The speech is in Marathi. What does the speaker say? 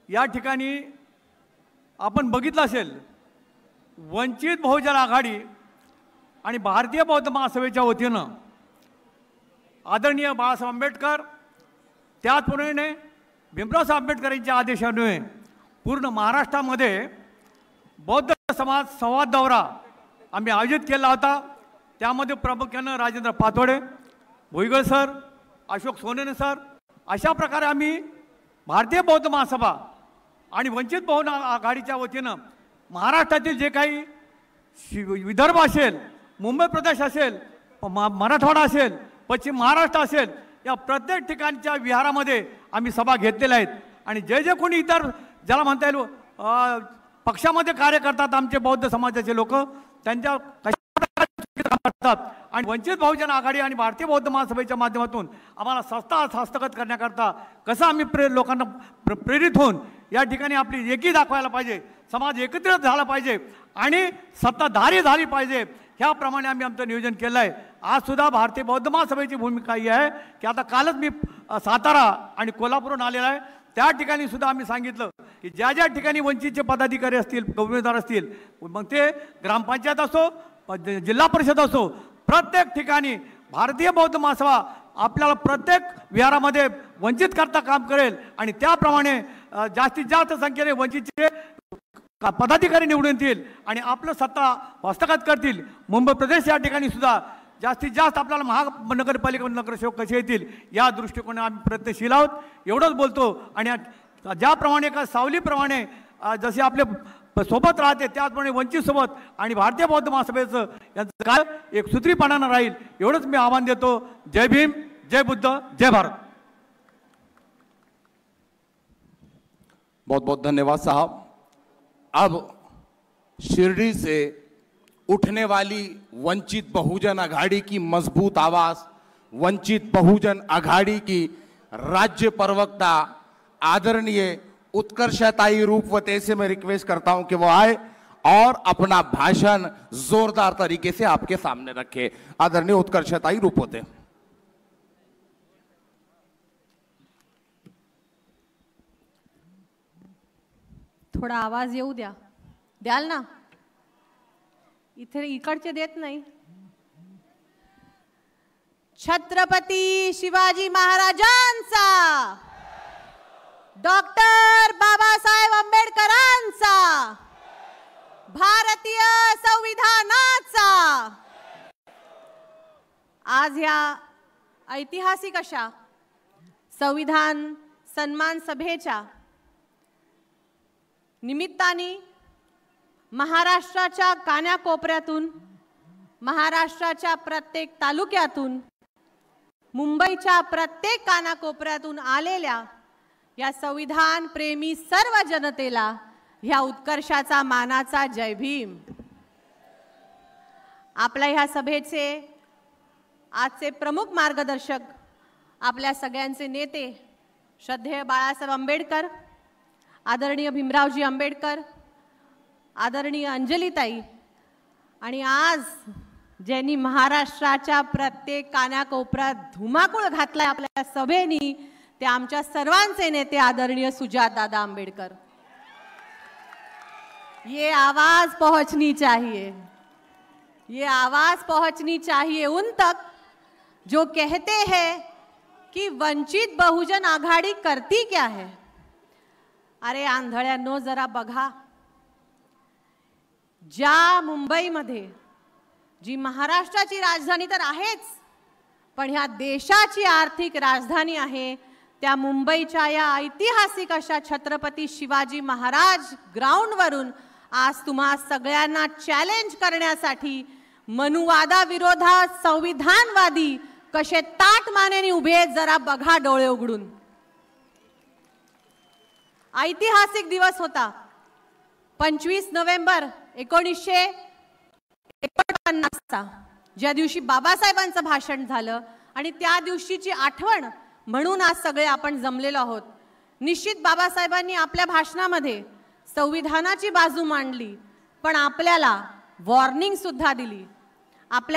या ठिकाणी आपण बघितलं असेल, वंचित बहुजन आघाडी आणि भारतीय बौद्ध महासभेच्या वतीनं आदरणीय बाळासाहेब आंबेडकर, त्याचप्रमाणे भीमराव आंबेडकर यांच्या आदेशान्वये पूर्ण महाराष्ट्रामध्ये बौद्ध समाज संवाद दौरा आम्ही आयोजित केला होता। त्यामध्ये प्रामुख्यानं राजेंद्र पातोडे, भुईगळ सर, अशोक सोनेने सर, अशा प्रकारे आम्ही भारतीय बौद्ध महासभा आणि वंचित बहुजन आघाडीच्या वतीनं महाराष्ट्रातील जे काही विदर्भ असेल, मुंबई प्रदेश असेल, मराठवाडा असेल, पश्चिम महाराष्ट्र असेल, या प्रत्येक ठिकाणच्या विहारामध्ये आम्ही सभा घेतलेल्या आहेत। आणि जे जे कोणी इतर ज्याला म्हणता येईल पक्षामध्ये कार्य करतात आमचे बौद्ध समाजाचे लोक, त्यांच्या करतात आणि वंचित बहुजन आघाडी आणि भारतीय बौद्ध महासभेच्या माध्यमातून आम्हाला सत्ता हस्तगत करण्याकरता कसं आम्ही लोकांना प्रेरित होऊन या ठिकाणी आपली एकी दाखवायला पाहिजे, समाज एकत्रित झाला पाहिजे आणि सत्ताधारी झाली पाहिजे, ह्याप्रमाणे आम्ही आमचं नियोजन केलं आहे। आज सुद्धा भारतीय बौद्ध महासभेची भूमिका ही आहे की आता कालच मी सातारा आणि कोल्हापूरहून आलेला आहे, त्या ठिकाणी सुद्धा आम्ही सांगितलं की ज्या ज्या ठिकाणी वंचितचे पदाधिकारी असतील, उमेदवार असतील, मग ते ग्रामपंचायत असो, जिल्हा परिषद असो, प्रत्येक ठिकाणी भारतीय बौद्ध महासभा आपल्याला प्रत्येक विहारामध्ये वंचित करता काम करेल आणि त्याप्रमाणे जास्तीत जास्त संख्येने वंचितचे पदाधिकारी निवडून येतील आणि आपलं सत्ता हस्तगत करतील। मुंबई प्रदेश या ठिकाणी सुद्धा जास्तीत जास्त आपल्याला महानगरपालिका नगरसेवक कसे येतील या दृष्टिकोनाने आम्ही प्रयत्नशील आहोत, एवढंच बोलतो। आणि ज्याप्रमाणे का सावलीप्रमाणे जसे आपले सोबत राहते त्याचप्रमाणे वंचित सोबत आणि भारतीय बौद्ध महासभेचं यांचं काय एक सूत्रीपणानं राहील, एवढंच मी आव्हान देतो। जय भीम, जय बुद्ध, जय भारत। बहुत बहुत धन्यवाद साहब। अब शिरडी से उठने वाली वंचित बहुजन आघाड़ी की मजबूत आवाज, वंचित बहुजन आघाड़ी की राज्य प्रवक्ता आदरणीय उत्कर्षताई रूपवते से मैं रिक्वेस्ट करता हूं कि वो आए और अपना भाषण जोरदार तरीके से आपके सामने रखे। आदरणीय उत्कर्षताई रूपवते। थोड़ा आवाज येऊ द्याल ना, इथे इकडचे देत नाही। छत्रपती शिवाजी महाराजांचा, डॉक्टर बाबासाहेब आंबेडकरांचा, भारतीय संविधानाचा। आज या ऐतिहासिक अशा संविधान सन्मान सभेच्या निमित्ताने महाराष्ट्राच्या कानाकोपऱ्यातून, महाराष्ट्राच्या प्रत्येक तालुक्यातून, मुंबईच्या प्रत्येक कानाकोपऱ्यातून आलेल्या या संविधान प्रेमी सर्व जनतेला ह्या उत्कर्षाचा मानाचा जय भीम। आपल्या ह्या सभेचे आजचे प्रमुख मार्गदर्शक, आपल्या सगळ्यांचे नेते श्रद्धेय बाळासाहेब आंबेडकर, आदरणीय भीमरावजी आंबेडकर, आदरणीय अंजलीताई, आणि आज ज्यांनी महाराष्ट्राच्या प्रत्येक कानाकोपऱ्यात धुमाकूळ घातलाय आपल्या सभेनी, ते आमच्या सर्वांचे नेते आदरणीय सुजात दादा आंबेडकर। ये आवाज पहुंचनी चाहिए, ये आवाज पहुंचनी चाहिए उन तक जो कहते हैं कि वंचित बहुजन आघाड़ी करती क्या है। अरे आंधळ्यांनो, जरा बघा, ज्या मुंबईमध्ये, जी महाराष्ट्राची राजधानी तर आहेच, पण ह्या देशाची आर्थिक राजधानी आहे, त्या मुंबईच्या या ऐतिहासिक अशा छत्रपती शिवाजी महाराज ग्राउंडवरून आज तुम्हा सगळ्यांना चॅलेंज करण्यासाठी मनुवादाविरोधात संविधानवादी कसे ताठ मानेने उभे आहेत, जरा बघा डोळे उघडून। ऐतिहासिक दिवस होता 25 नोव्हेंबर 1949 चा, ज्या दिवशी बाबासाहेबांचं भाषण झालं आणि त्या दिवशीची आठवण म्हणून आज सगळे आपण जमलेलो आहोत। निश्चित बाबासाहेबांनी आपल्या भाषणामध्ये संविधानाची बाजू मांडली, पण आपल्याला वॉर्निंग सुद्धा दिली। आपल्या